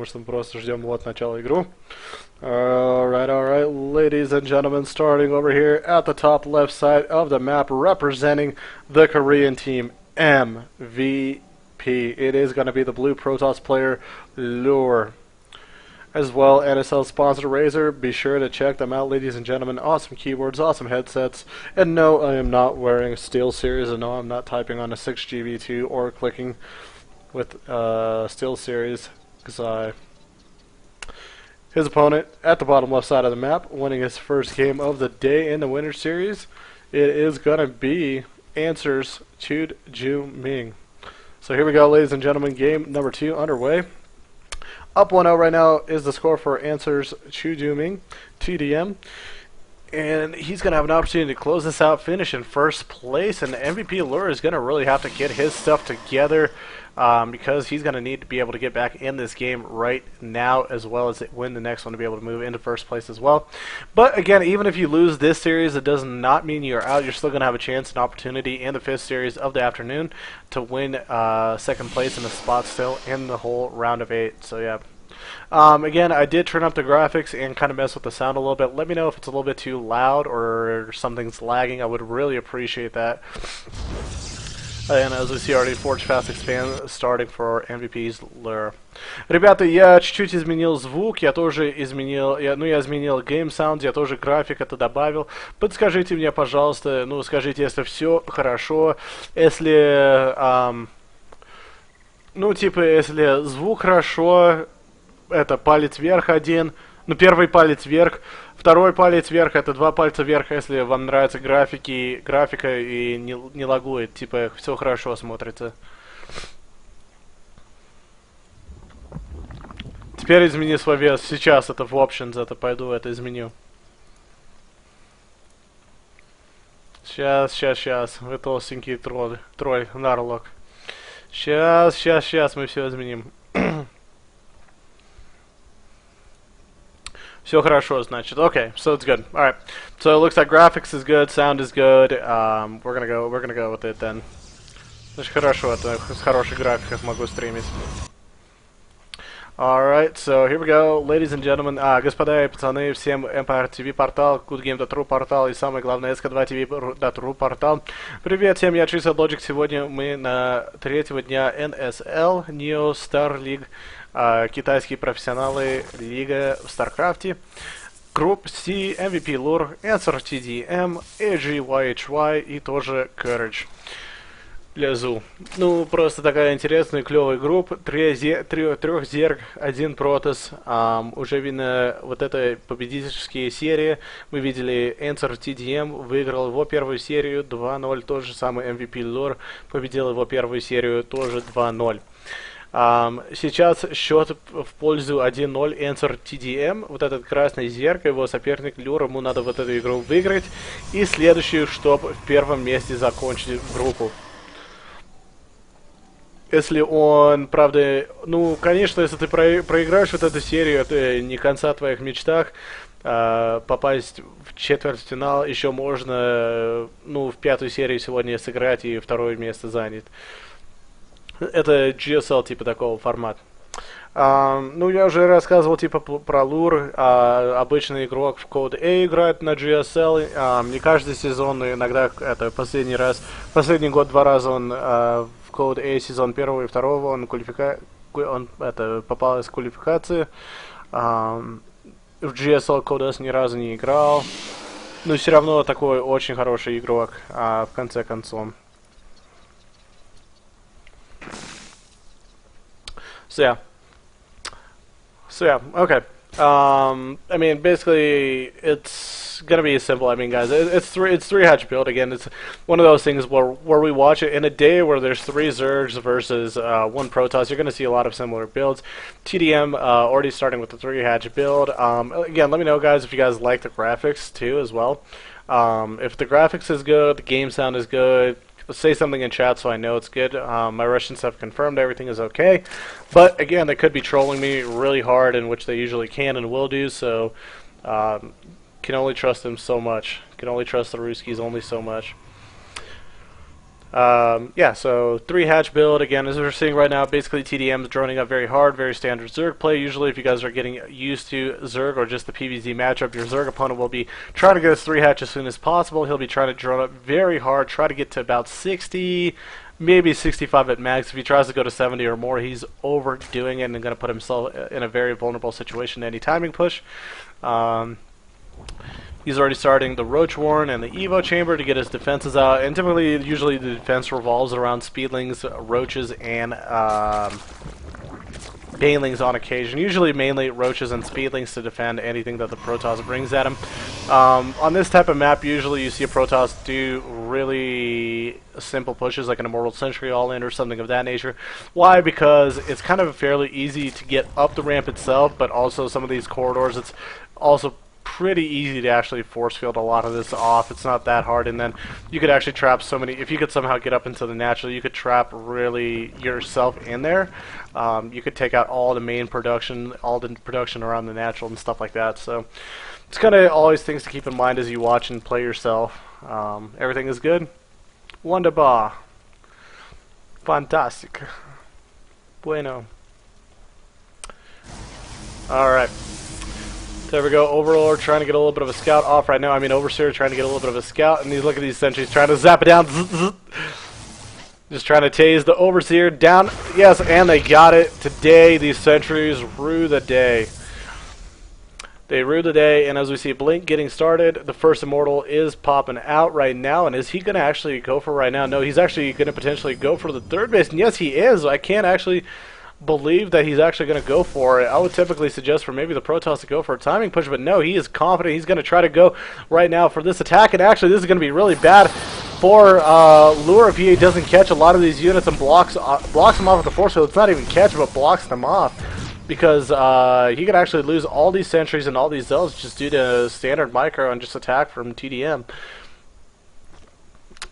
потому что мы просто ждем вот начала игру. Alright, ladies and gentlemen, starting over here at the top left side of the map, representing the Korean team, MVP. It is going to be the blue Protoss player, Lure. As well, NSL sponsor Razer. Be sure to check them out, ladies and gentlemen. Awesome keyboards, awesome headsets. And no, I am not wearing a SteelSeries, and no, I'm not typing on a 6GB2 or clicking with SteelSeries, because his opponent at the bottom left side of the map, winning his first game of the day in the Winter Series, it is going to be Answers TooDming. So here we go, ladies and gentlemen, game number 2 underway. Up 1-0 right now is the score for Answers TooDming, TDM. And he's going to have an opportunity to close this out, finish in first place. And MVPLure is going to really have to get his stuff together because he's going to need to be able to get back in this game right now, as well as win the next one to be able to move into first place as well. But again, even if you lose this series, it does not mean you're out. You're still going to have a chance and opportunity in the 5th series of the afternoon to win second place in the spot still in the whole round of 8. So yeah. Again, I did turn up the graphics and kind of mess with the sound a little bit. Let me know if it's a little bit too loud or something's lagging. I would really appreciate that. And as we see already, Forge Fast Expand starting for MVPLure. Ребята, я чуть-чуть изменил звук, я тоже изменил, я изменил Game Sound, я тоже график это добавил. Подскажите мне, пожалуйста, ну скажите, если все хорошо, если, ну типа, если звук хорошо, это палец вверх один, ну первый палец вверх, второй палец вверх, это 2 пальца вверх, если вам нравятся графика и не лагует, типа все хорошо смотрится. Теперь измени свой вес, сейчас это в Options, это пойду, это изменю. Сейчас, вы толстенький тролль, нарлок. Сейчас мы все изменим. Все хорошо, значит. Okay, so it's good. All right. So it looks like graphics is good, sound is good. We're gonna go with it then. Значит, хорошо, это с хорошей графикой могу стримить. Alright, so here we go, ladies and gentlemen, господа и пацаны, всем Empire TV портал, TooDming.ru портал и самое главное SK2TV.ru портал. Привет всем, я Чисел Logic. Сегодня мы на 3-го дня NSL, Neo Star League, китайские профессионалы, лига в Старкрафте. Групп C, MVPLure, Answer TDM, AGYHY и тоже Courage. Лезу. Ну, просто такая интересная, клевая группа. 3 зерг, 1 протос. Уже видно вот эта победительские серии. Мы видели Answer TDM выиграл его первую серию 2-0. Тот же самый MVPLure победил его первую серию тоже 2-0. Сейчас счет в пользу 1-0 Answer TDM. Вот этот красный зерк, его соперник Люр, ему надо вот эту игру выиграть. И следующую, чтобы в первом месте закончить группу. Если он, правда, ну, конечно, если ты проиграешь вот эту серию, это не конца твоих мечтах. Попасть в четвертьфинал еще можно, ну, в 5-ю серию сегодня сыграть и 2-е место занять. Это GSL типа такого формата. Ну, я уже рассказывал типа про Лур. Обычный игрок в Code A играет на GSL. Не каждый сезон, иногда это последний год 2 раза он в Code A сезон 1 и 2 он попал из квалификации. В GSL Code S ни разу не играл. Но все равно такой очень хороший игрок в конце концов. So yeah, okay. I mean, basically, it's gonna be simple. I mean, guys, it's three hatch build again. It's one of those things where we watch it in a day where there's 3 Zergs versus 1 Protoss. You're gonna see a lot of similar builds. TDM already starting with the 3 hatch build. Again, let me know, guys, if you guys like the graphics too as well. If the graphics is good, the game sound is good. Say something in chat so I know it's good. My Russians have confirmed everything is okay. But again, they could be trolling me really hard, in which they usually can and will do, so can only trust them so much. Can only trust the Ruskies only so much. Yeah, so 3 hatch build, again, as we're seeing right now, basically TDM is droning up very hard, very standard Zerg play. Usually if you guys are getting used to Zerg or just the PvZ matchup, your Zerg opponent will be trying to get his 3 hatch as soon as possible. He'll be trying to drone up very hard, try to get to about 60, maybe 65 at max. If he tries to go to 70 or more, he's overdoing it and going to put himself in a very vulnerable situation to any timing push. He's already starting the Roach Warren and the Evo Chamber to get his defenses out, and typically, usually the defense revolves around Speedlings, Roaches, and Banelings on occasion. Usually mainly Roaches and Speedlings to defend anything that the Protoss brings at him. On this type of map, usually you see a Protoss do really simple pushes like an Immortal Sentry all-in or something of that nature. Why? Because it's kind of fairly easy to get up the ramp itself, but also some of these corridors, it's also pretty easy to actually force field a lot of this off. It's not that hard, and then you could actually trap so many. If you could somehow get up into the natural, you could trap really yourself in there. You could take out all the main production, all the production around the natural and stuff like that. So it's kind of always things to keep in mind as you watch and play yourself. Everything is good. Wunderbar. Fantastic. Bueno. Alright. There we go. Overlord trying to get a little bit of a scout off right now. I mean, Overseer trying to get a little bit of a scout. And these, look at these sentries trying to zap it down. Just trying to tase the Overseer down. Yes, and they got it. Today, these sentries rue the day. They rue the day, and as we see Blink getting started, the first Immortal is popping out right now. And is he going to actually go for right now? No, he's actually going to potentially go for the third base. And yes, he is. I can't actually believe that he's actually going to go for it. I would typically suggest for maybe the Protoss to go for a timing push, but no, he is confident. He's going to try to go right now for this attack, and actually this is going to be really bad for Lure if he doesn't catch a lot of these units and blocks them off with the force field. It's not even catch, but blocks them off, because he could actually lose all these sentries and all these zealots just due to standard micro and just attack from TDM.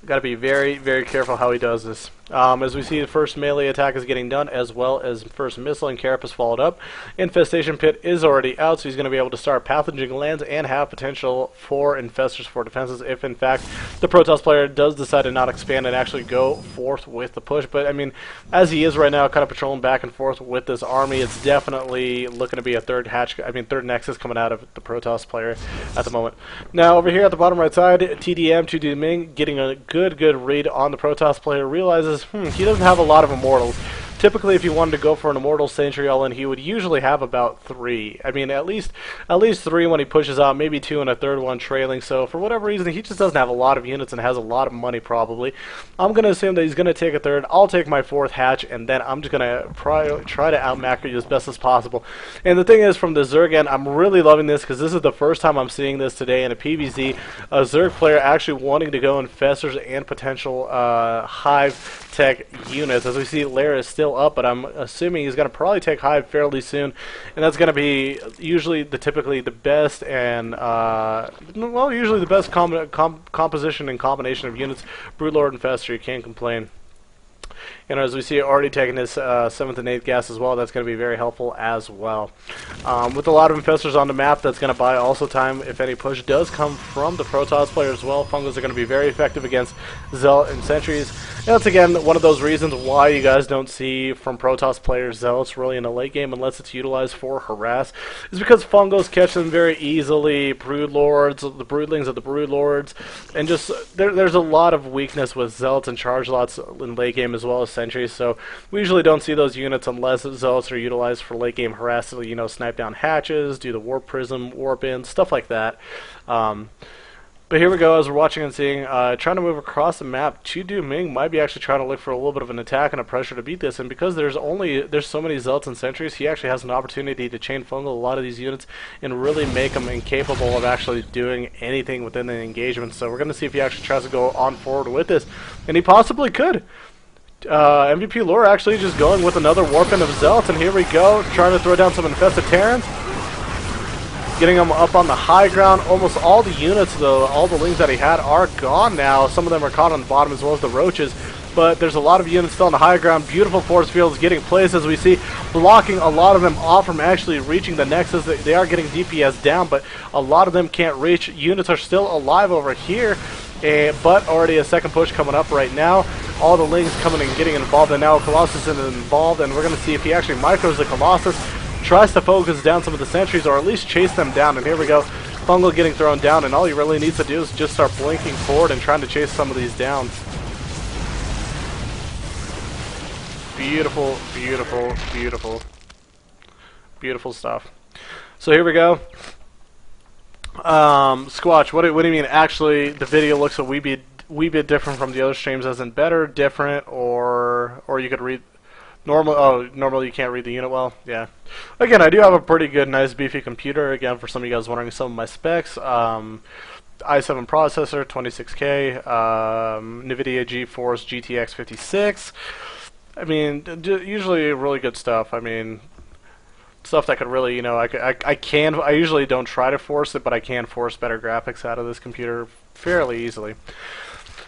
Got to be very, very careful how he does this. As we see, the first melee attack is getting done, as well as first missile, and Carapace followed up. Infestation Pit is already out, so he's going to be able to start pathoging lands and have potential for infestors for defenses if, in fact, the Protoss player does decide to not expand and actually go forth with the push. But, I mean, as he is right now, kind of patrolling back and forth with this army, it's definitely looking to be a third Nexus coming out of the Protoss player at the moment. Now, over here at the bottom right side, TDM, TooDming, getting a good read on the Protoss player, realizes he doesn't have a lot of Immortals. Typically, if you wanted to go for an Immortal Sentry all-in, he would usually have about 3. I mean, at least 3 when he pushes out, maybe 2 and a third one trailing. So for whatever reason, he just doesn't have a lot of units and has a lot of money probably. I'm going to assume that he's going to take a third. I'll take my 4th hatch, and then I'm just going to try to out-macro you as best as possible. And the thing is, from the Zerg end, I'm really loving this because this is the first time I'm seeing this today in a PvZ. A Zerg player actually wanting to go infestors and potential Hive tech units. As we see, Lair is still up, but I'm assuming he's going to probably take Hive fairly soon, and that's going to be usually typically the best and usually the best composition and combination of units. Broodlord and Fester, you can't complain. And as we see, already taking his 7th and 8th gas as well. That's going to be very helpful as well. With a lot of infestors on the map, that's going to buy also time if any push does come from the Protoss player as well. Fungos are going to be very effective against Zealot and Sentries. And that's, again, one of those reasons why you guys don't see from Protoss players Zealots really in the late game unless it's utilized for harass. Is because Fungos catch them very easily. Broodlords, the Broodlings of the Broodlords. And just, there's a lot of weakness with Zealots and Charge Lots in late game as well as Sentries, so we usually don't see those units unless Zealots are utilized for late game harass, you know, snipe down hatches, do the Warp Prism, Warp in, stuff like that. But here we go, as we're watching and seeing, trying to move across the map. TooDming might be actually trying to look for a little bit of an attack and a pressure to beat this, and because there's so many Zealots and Sentries, he actually has an opportunity to chain fungal a lot of these units and really make them incapable of actually doing anything within the engagement. So we're going to see if he actually tries to go on forward with this, and he possibly could. MVPLure actually just going with another Warpin of Zealots, and here we go, trying to throw down some Infested Terrans. Getting them up on the high ground. Almost all the units, though, all the lings that he had are gone now. Some of them are caught on the bottom as well as the Roaches. But there's a lot of units still on the high ground. Beautiful force fields getting placed, as we see, blocking a lot of them off from actually reaching the Nexus. They are getting DPS down, but a lot of them can't reach. Units are still alive over here. But already a second push coming up right now. all the Lings coming and getting involved, and now Colossus is involved, and we're going to see if he actually micros the Colossus, tries to focus down some of the sentries, or at least chase them down. And here we go, Fungal getting thrown down, and all he really needs to do is just start blinking forward and trying to chase some of these down. Beautiful, beautiful, beautiful. Beautiful stuff. So here we go. Squatch, what do you mean? Actually, the video looks a wee bit different from the other streams, as in better, different, or you could read normal. Oh, normally you can't read the unit well. Yeah. Again, I do have a pretty good, nice, beefy computer. Again, for some of you guys wondering some of my specs, i7 processor, 26K, NVIDIA GeForce GTX 56. I mean, usually really good stuff. I mean, stuff that could really, you know, I usually don't try to force it, but I can force better graphics out of this computer fairly easily.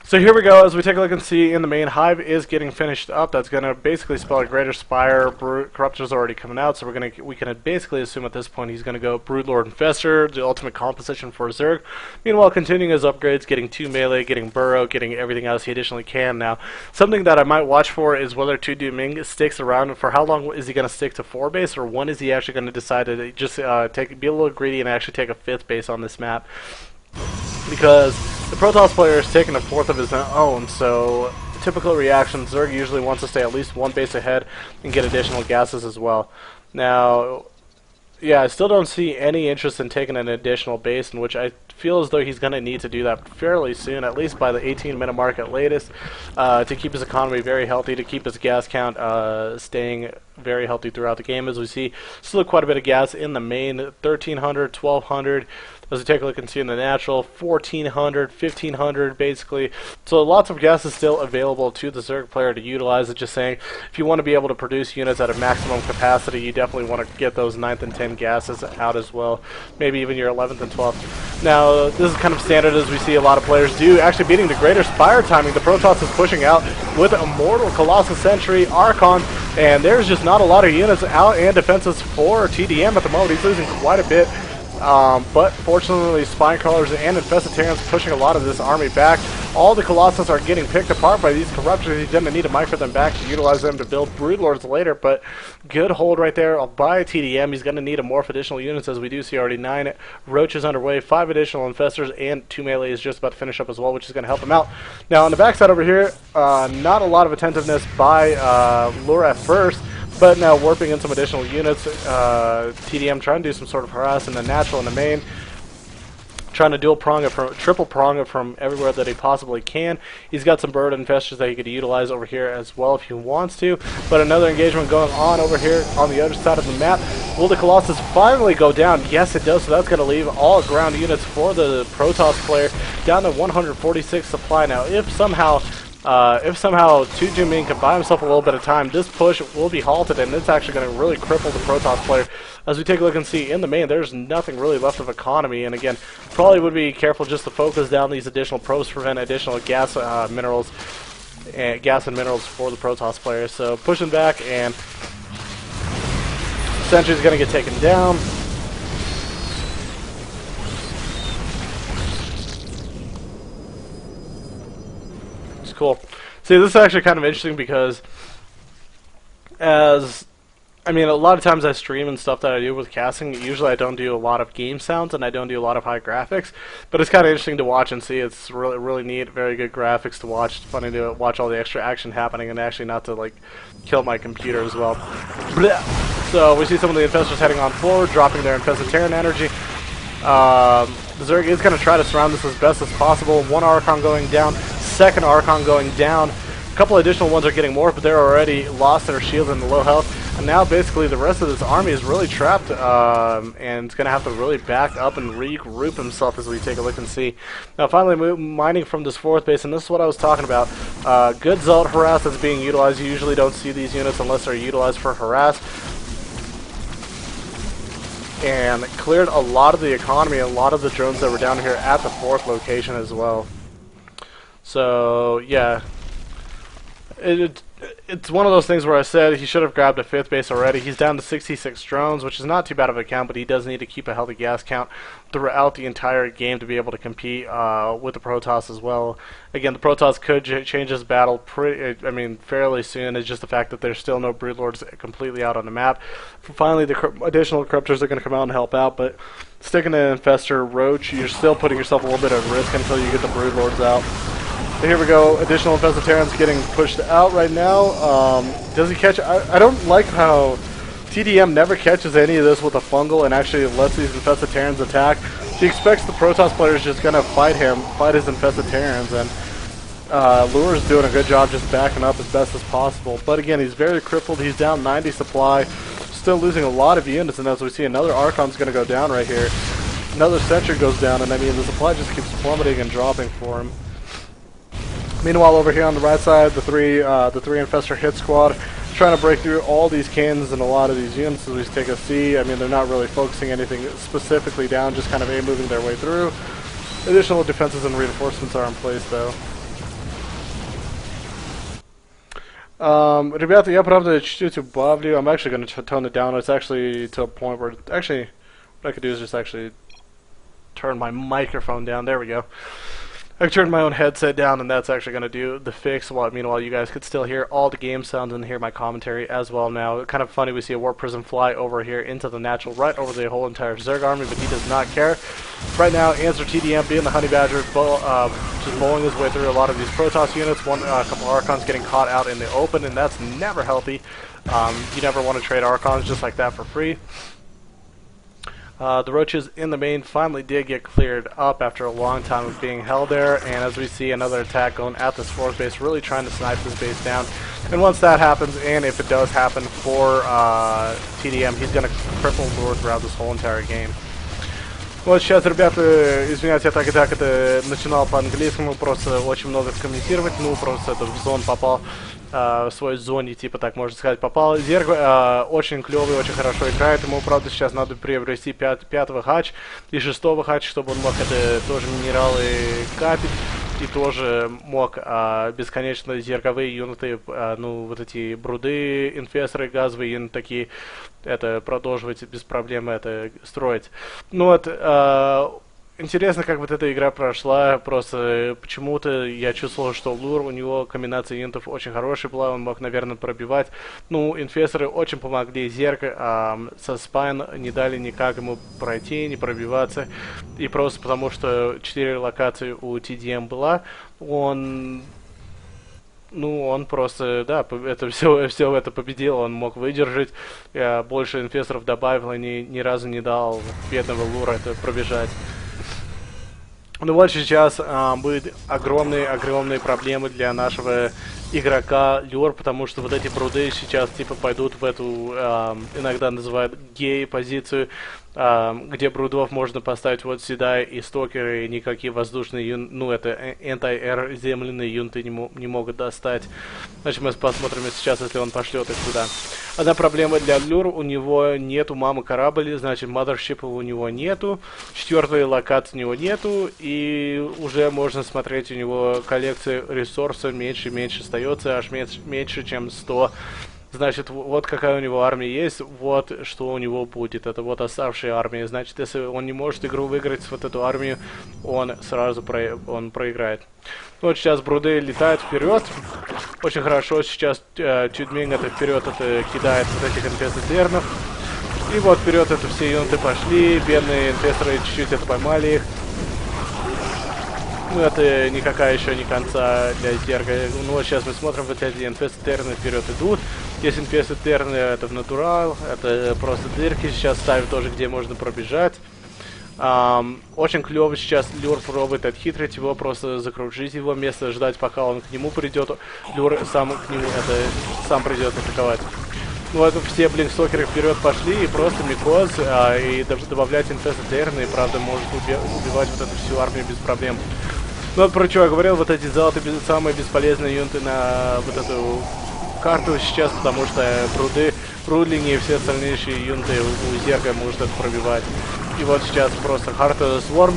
So here we go, as we take a look and see in the main, Hive is getting finished up. That's going to basically spell a Greater Spire. Corruptor's already coming out, so we can basically assume at this point he's going to go Broodlord Infestor, the ultimate composition for Zerg. Meanwhile, continuing his upgrades, getting 2 melee, getting Burrow, getting everything else he additionally can now. Something that I might watch for is whether TooDming sticks around. For how long is he going to stick to 4 base, or when is he actually going to decide to just be a little greedy and actually take a 5th base on this map? Because the Protoss player is taking a 4th of his own, so typical reaction, Zerg usually wants to stay at least 1 base ahead and get additional gases as well. Now, yeah, I still don't see any interest in taking an additional base, in which I feel as though he's going to need to do that fairly soon, at least by the 18-minute mark at latest, to keep his economy very healthy, to keep his gas count staying very healthy throughout the game. As we see, still quite a bit of gas in the main, 1,300, 1,200. As we take a look and see in the natural, 1,400, 1,500 basically. So lots of gas is still available to the Zerg player to utilize. It's just saying, if you want to be able to produce units at a maximum capacity, you definitely want to get those 9th and 10th gases out as well. Maybe even your 11th and 12th. Now, this is kind of standard, as we see a lot of players do. Actually beating the Greater Spire timing, the Protoss is pushing out with Immortal, Colossus Sentry, Archon, and there's just not a lot of units out and defenses for TDM at the moment. He's losing quite a bit. But fortunately, Spinecrawlers and Infestitarians pushing a lot of this army back. All the Colossus are getting picked apart by these Corruptors. He's going to need to micro them back to utilize them to build Broodlords later, but good hold right there by TDM. He's going to need to morph additional units, as we do see already 9 Roaches underway, 5 additional Infestors, and 2 melee is just about to finish up as well, which is going to help him out. Now, on the backside over here, not a lot of attentiveness by Lure at first, but now warping in some additional units. TDM trying to do some sort of harass in the natural and the main, trying to triple prong it from everywhere that he possibly can. He's got some bird infestors that he could utilize over here as well if he wants to. But another engagement going on over here on the other side of the map. Will the Colossus finally go down? Yes, it does. So that's going to leave all ground units for the Protoss player down to 146 supply. Now, if somehow TooDming can buy himself a little bit of time, this push will be halted, and it's actually going to really cripple the Protoss player. As we take a look and see in the main, there's nothing really left of economy, and again, probably would be careful just to focus down these additional probes to prevent additional gas minerals for the Protoss player. So pushing back, and Sentry's going to get taken down. Cool. See, this is actually kind of interesting because, a lot of times I stream and stuff that I do with casting, usually I don't do a lot of game sounds and I don't do a lot of high graphics, but it's kind of interesting to watch and see. It's really, really neat, very good graphics to watch. It's funny to watch all the extra action happening and actually not to, like, kill my computer as well. Blah. So we see some of the Infestors heading on forward, dropping their Infestitarian energy. The Zerg is going to try to surround this as best as possible. 1 Archon going down, 2nd Archon going down. A couple additional ones are getting morphed, but they're already lost their shields and low health. And now basically the rest of this army is really trapped, and it's going to have to really back up and regroup himself, as we take a look and see. Now finally mining from this 4th base, and this is what I was talking about. Good Zealot harass that's being utilized. You usually don't see these units unless they're utilized for harass. And cleared a lot of the economy, a lot of the drones that were down here at the 4th location as well. So yeah, it's one of those things where I said he should have grabbed a 5th base already. He's down to 66 drones, which is not too bad of a count, but he does need to keep a healthy gas count throughout the entire game to be able to compete with the Protoss as well. Again, the Protoss could change this battle fairly soon. It's just the fact that there's still no Broodlords completely out on the map. Finally, the additional Corruptors are going to come out and help out, but sticking to Infestor Roach, you're still putting yourself a little bit at risk until you get the Broodlords out. Here we go, additional Infested getting pushed out right now. Does he catch? I don't like how TDM never catches any of this with a fungal and actually lets these Infested attack. He expects the Protoss players just gonna fight his Infested and Lure's doing a good job just backing up as best as possible. But again, he's very crippled, he's down 90 supply, still losing a lot of units, and as we see, another Archon's gonna go down right here. Another Sentry goes down, and I mean, the supply just keeps plummeting and dropping for him. Meanwhile, over here on the right side, the three Infestor hit squad trying to break through all these cannons and a lot of these units as we take a see. I mean, they're not really focusing anything specifically down, just kind of moving their way through. Additional defenses and reinforcements are in place, though. Ребята, я правда чуть-чуть убавлю. I'm actually going to tone it down. It's actually to a point where actually what I could do is just actually turn my microphone down. There we go. I turned my own headset down, and that's actually going to do the fix. Meanwhile, you guys could still hear all the game sounds and hear my commentary as well now. Kind of funny, we see a Warp Prism fly over here into the natural, right over the whole entire Zerg army, but he does not care. Right now, Answer TDM being the Honey Badger, just bowling his way through a lot of these Protoss units. A couple Archons getting caught out in the open, and that's never healthy. You never want to trade Archons just like that for free. The roaches in the main finally did get cleared up after a long time of being held there, and as we see another attack going at this 4th base, really trying to snipe this base down. And once that happens, and if it does happen for TDM, he's going to cripple Lure throughout this whole entire game. Вот сейчас, ребята, извиняюсь, я так это начинал по-английскому, просто очень много комментировать, ну просто это в зон попал, в свой зоне, типа так можно сказать, попал. Зерг очень клевый, очень хорошо играет, ему, правда, сейчас надо приобрести 5-го хач и 6-го хач, чтобы он мог это тоже минералы капить, и тоже мог бесконечно зерговые юниты, ну вот эти бруды, инфесторы, газовые юниты такие, это продолжить без проблем это строить. Ну вот, интересно, как вот эта игра прошла, просто почему-то я чувствовал, что Лур, у него комбинация юнитов очень хорошая была, он мог, наверное, пробивать. Ну, инфесторы очень помогли, Зерг со Спайн не дали никак ему пройти, не пробиваться, и просто потому, что 4 локации у TDM была, он просто, да, это все это победил, он мог выдержать, больше инфесторов добавил и ни разу не дал бедного Лура это пробежать. Ну вот сейчас будут огромные проблемы для нашего игрока Люр, потому что вот эти бруды сейчас типа пойдут в эту, иногда называют гей-позицию, где брудов можно поставить вот сюда, и стокеры, и никакие воздушные юниты, ну это anti-air земляные юниты не могут достать. Значит, мы посмотрим сейчас, если он пошлет их туда. Одна проблема для Люр, у него нету мамы корабля, значит, mothership у него нету, 4-й локации у него нету, и уже можно смотреть, у него коллекция ресурсов меньше и меньше остается, аж меньше, чем 100. Значит, вот какая у него армия есть, вот что у него будет. Это вот оставшая армия. Значит, если он не может игру выиграть вот эту армию, он сразу проиграет. Вот сейчас бруды летают вперед. Очень хорошо сейчас TooDming это вперед это кидает вот этих инфестеров. И вот вперед это все юниты пошли. Бедные инфесторы чуть-чуть это поймали их. Ну, это никакая еще не конца для Зерга. Ну, вот сейчас мы смотрим, вот эти инфестерны вперед идут. Есть инфестерны, это в натурал, это просто дырки. Сейчас ставим тоже, где можно пробежать. Очень клево сейчас Люр пробует отхитрить его, просто закружить его место, ждать, пока он к нему придет. Люр сам к нему сам придет атаковать. Ну, вот все блинкстокеры вперед пошли, и просто микоз, и добавлять инфестерны, и правда может убивать вот эту всю армию без проблем. Ну вот про что я говорил, вот эти золотые самые бесполезные юниты на вот эту карту сейчас, потому что брудлини и все остальные юниты у Зерга может это пробивать. И вот сейчас просто Heart Swarm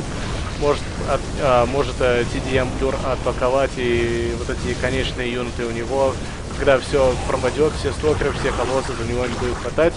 может TDM Blur отпаковать, и вот эти конечные юниты у него, когда все пропадет, все стокеры, все колоссы, за него не будет хватать.